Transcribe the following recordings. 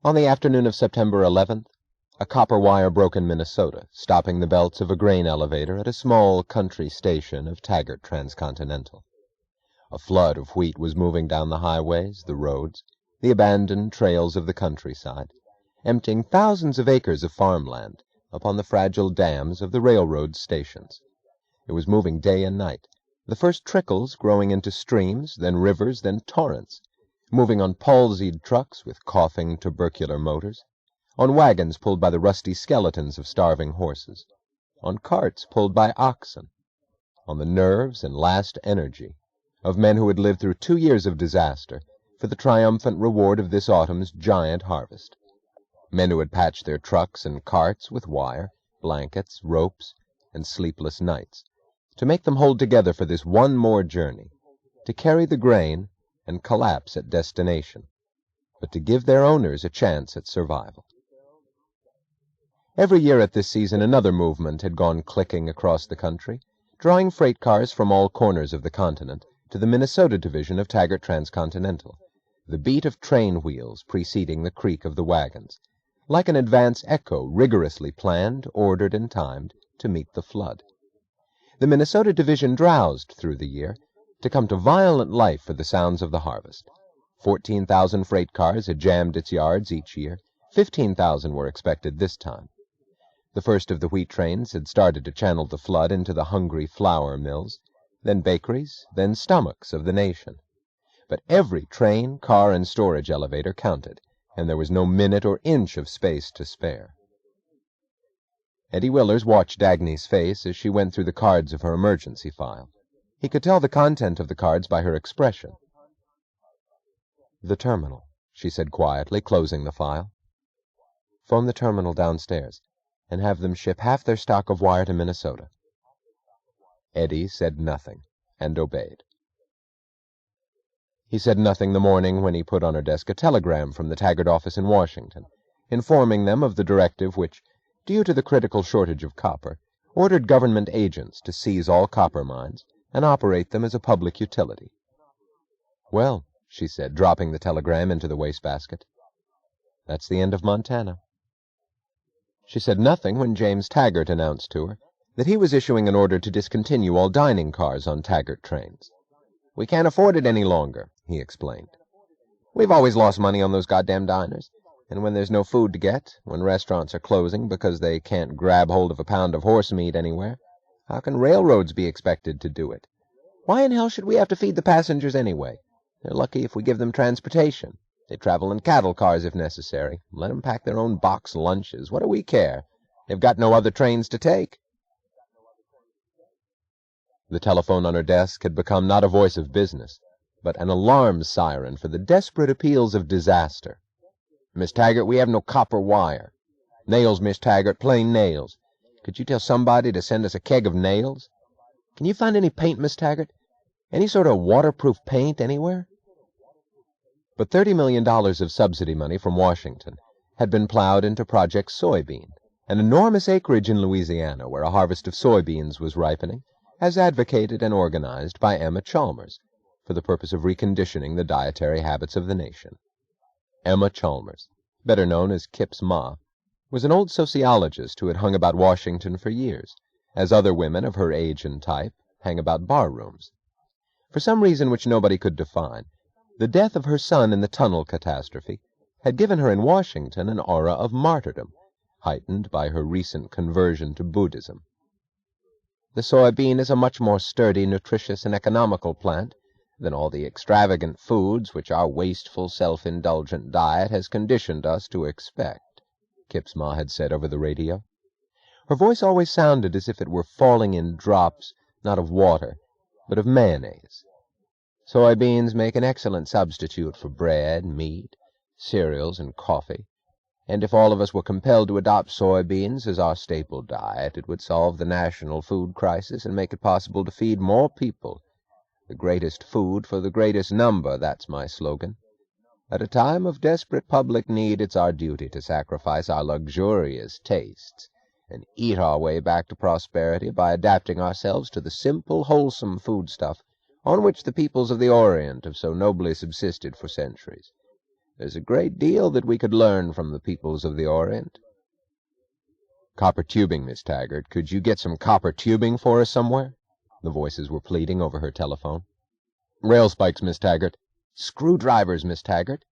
On the afternoon of September 11th, a copper wire broke in Minnesota, stopping the belts of a grain elevator at a small country station of Taggart Transcontinental. A flood of wheat was moving down the highways, the roads, the abandoned trails of the countryside, emptying thousands of acres of farmland upon the fragile dams of the railroad stations. It was moving day and night, the first trickles growing into streams, then rivers, then torrents, moving on palsied trucks with coughing tubercular motors, on wagons pulled by the rusty skeletons of starving horses, on carts pulled by oxen, on the nerves and last energy of men who had lived through 2 years of disaster for the triumphant reward of this autumn's giant harvest. Men who had patched their trucks and carts with wire, blankets, ropes, and sleepless nights, to make them hold together for this one more journey, to carry the grain and collapse at destination, but to give their owners a chance at survival. Every year at this season another movement had gone clicking across the country, drawing freight cars from all corners of the continent to the Minnesota division of Taggart Transcontinental, the beat of train wheels preceding the creak of the wagons, like an advance echo rigorously planned, ordered, and timed to meet the flood. The Minnesota division drowsed through the year, to come to violent life for the sounds of the harvest. 14,000 freight cars had jammed its yards each year. 15,000 were expected this time. The first of the wheat trains had started to channel the flood into the hungry flour mills, then bakeries, then stomachs of the nation. But every train, car, and storage elevator counted, and there was no minute or inch of space to spare. Eddie Willers watched Dagny's face as she went through the cards of her emergency file. He could tell the content of the cards by her expression. "The terminal," she said quietly, closing the file. "Phone the terminal downstairs, and have them ship half their stock of wire to Minnesota." Eddie said nothing, and obeyed. He said nothing the morning when he put on her desk a telegram from the Taggart office in Washington, informing them of the directive which, due to the critical shortage of copper, ordered government agents to seize all copper mines and operate them as a public utility. "Well," she said, dropping the telegram into the wastebasket, "that's the end of Montana." She said nothing when James Taggart announced to her that he was issuing an order to discontinue all dining cars on Taggart trains. "We can't afford it any longer," he explained. "We've always lost money on those goddamn diners. And when there's no food to get, when restaurants are closing because they can't grab hold of a pound of horse meat anywhere, how can railroads be expected to do it? Why in hell should we have to feed the passengers anyway? They're lucky if we give them transportation. They travel in cattle cars if necessary. Let them pack their own box lunches. What do we care? They've got no other trains to take." The telephone on her desk had become not a voice of business, but an alarm siren for the desperate appeals of disaster. "Miss Taggart, we have no copper wire. Nails, Miss Taggart, plain nails. Could you tell somebody to send us a keg of nails? Can you find any paint, Miss Taggart? Any sort of waterproof paint anywhere?" But $30 million of subsidy money from Washington had been plowed into Project Soybean, an enormous acreage in Louisiana where a harvest of soybeans was ripening, as advocated and organized by Emma Chalmers, for the purpose of reconditioning the dietary habits of the nation. Emma Chalmers, better known as Kip's Ma, was an old sociologist who had hung about Washington for years, as other women of her age and type hang about bar-rooms. For some reason which nobody could define, the death of her son in the tunnel catastrophe had given her in Washington an aura of martyrdom, heightened by her recent conversion to Buddhism. The soybean is a much more sturdy, nutritious, and economical plant than all the extravagant foods which our wasteful, self-indulgent diet has conditioned us to expect, Kip's Ma had said over the radio. Her voice always sounded as if it were falling in drops, not of water, but of mayonnaise. Soybeans make an excellent substitute for bread, meat, cereals, and coffee, and if all of us were compelled to adopt soybeans as our staple diet, it would solve the national food crisis and make it possible to feed more people. The greatest food for the greatest number, that's my slogan. At a time of desperate public need, it's our duty to sacrifice our luxurious tastes and eat our way back to prosperity by adapting ourselves to the simple, wholesome foodstuff on which the peoples of the Orient have so nobly subsisted for centuries. There's a great deal that we could learn from the peoples of the Orient. Copper tubing, Miss Taggart. Could you get some copper tubing for us somewhere? The voices were pleading over her telephone. Rail spikes, Miss Taggart. Screwdrivers, Miss Taggart.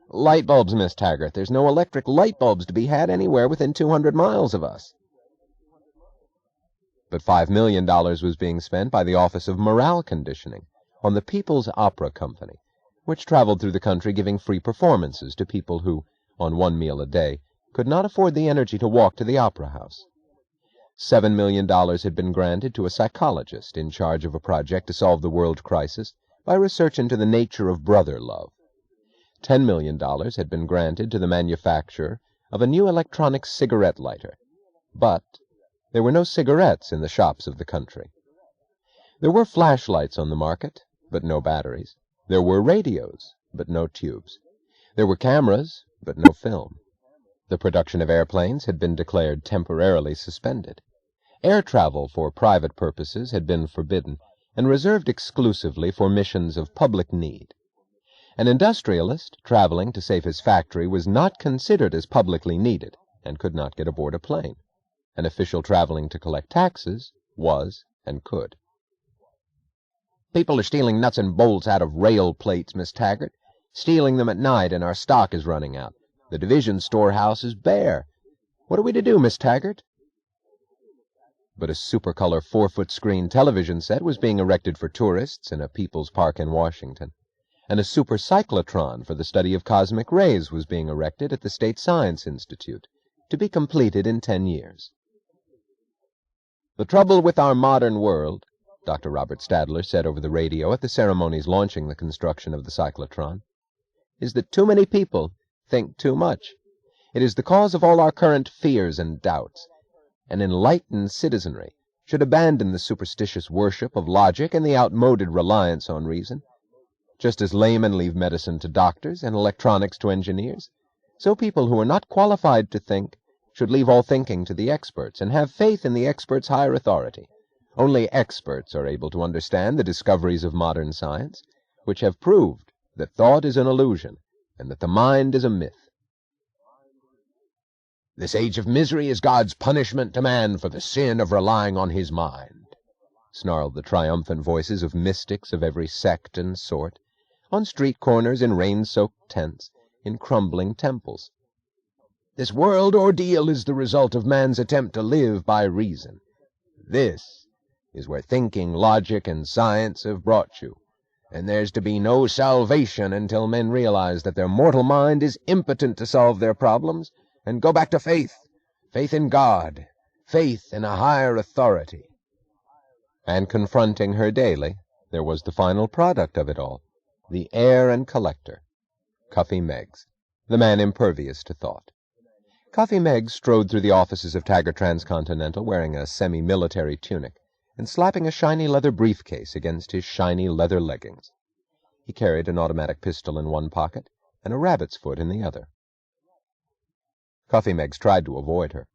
Light bulbs, Miss Taggart. There's no electric light bulbs to be had anywhere within 200 miles of us. But $5 million was being spent by the Office of Morale Conditioning on the People's Opera Company, which traveled through the country giving free performances to people who, on one meal a day, could not afford the energy to walk to the opera house. $7 million had been granted to a psychologist in charge of a project to solve the world crisis by research into the nature of brother love. $10 million had been granted to the manufacturer of a new electronic cigarette lighter, but there were no cigarettes in the shops of the country. There were flashlights on the market, but no batteries. There were radios, but no tubes. There were cameras, but no film. The production of airplanes had been declared temporarily suspended. Air travel for private purposes had been forbidden and reserved exclusively for missions of public need. An industrialist traveling to save his factory was not considered as publicly needed and could not get aboard a plane. An official traveling to collect taxes was and could. People are stealing nuts and bolts out of rail plates, Miss Taggart. Stealing them at night, and our stock is running out. The division storehouse is bare. What are we to do, Miss Taggart? But a supercolor 4-foot screen television set was being erected for tourists in a People's Park in Washington, and a super cyclotron for the study of cosmic rays was being erected at the State Science Institute, to be completed in 10 years. The trouble with our modern world, Dr. Robert Stadler said over the radio at the ceremonies launching the construction of the cyclotron, is that too many people think too much. It is the cause of all our current fears and doubts. An enlightened citizenry should abandon the superstitious worship of logic and the outmoded reliance on reason. Just as laymen leave medicine to doctors and electronics to engineers, so people who are not qualified to think should leave all thinking to the experts and have faith in the experts' higher authority. Only experts are able to understand the discoveries of modern science, which have proved that thought is an illusion and that the mind is a myth. This age of misery is God's punishment to man for the sin of relying on his mind, snarled the triumphant voices of mystics of every sect and sort, on street corners, in rain-soaked tents, in crumbling temples. This world ordeal is the result of man's attempt to live by reason. This is where thinking, logic, and science have brought you, and there's to be no salvation until men realize that their mortal mind is impotent to solve their problems, and go back to faith, faith in God, faith in a higher authority. And confronting her daily, there was the final product of it all, the heir and collector, Cuffy Meggs, the man impervious to thought. Cuffy Meggs strode through the offices of Taggart Transcontinental wearing a semi-military tunic and slapping a shiny leather briefcase against his shiny leather leggings. He carried an automatic pistol in one pocket and a rabbit's foot in the other. Cuffy Meggs tried to avoid her.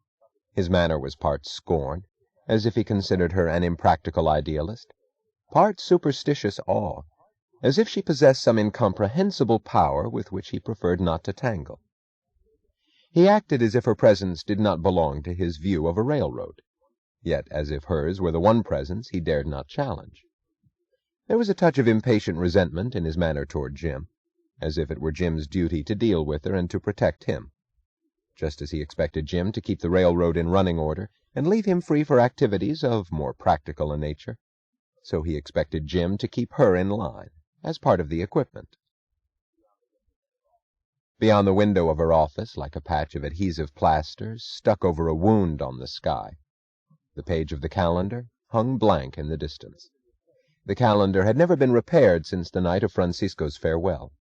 His manner was part scorn, as if he considered her an impractical idealist, part superstitious awe, as if she possessed some incomprehensible power with which he preferred not to tangle. He acted as if her presence did not belong to his view of a railroad, yet as if hers were the one presence he dared not challenge. There was a touch of impatient resentment in his manner toward Jim, as if it were Jim's duty to deal with her and to protect him, just as he expected Jim to keep the railroad in running order and leave him free for activities of more practical a nature. So he expected Jim to keep her in line, as part of the equipment. Beyond the window of her office, like a patch of adhesive plaster stuck over a wound on the sky, the page of the calendar hung blank in the distance. The calendar had never been repaired since the night of Francisco's farewell.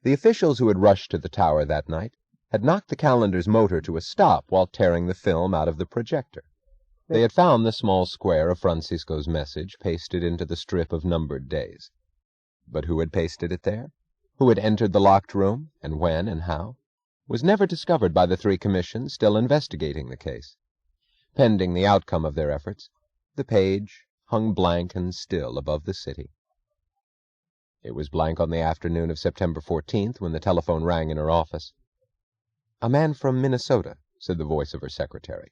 The officials who had rushed to the tower that night had knocked the calendar's motor to a stop while tearing the film out of the projector. They had found the small square of Francisco's message pasted into the strip of numbered days. But who had pasted it there? Who had entered the locked room, and when and how, was never discovered by the three commissions still investigating the case. Pending the outcome of their efforts, the page hung blank and still above the city. It was blank on the afternoon of September 14th when the telephone rang in her office. "A man from Minnesota," said the voice of her secretary.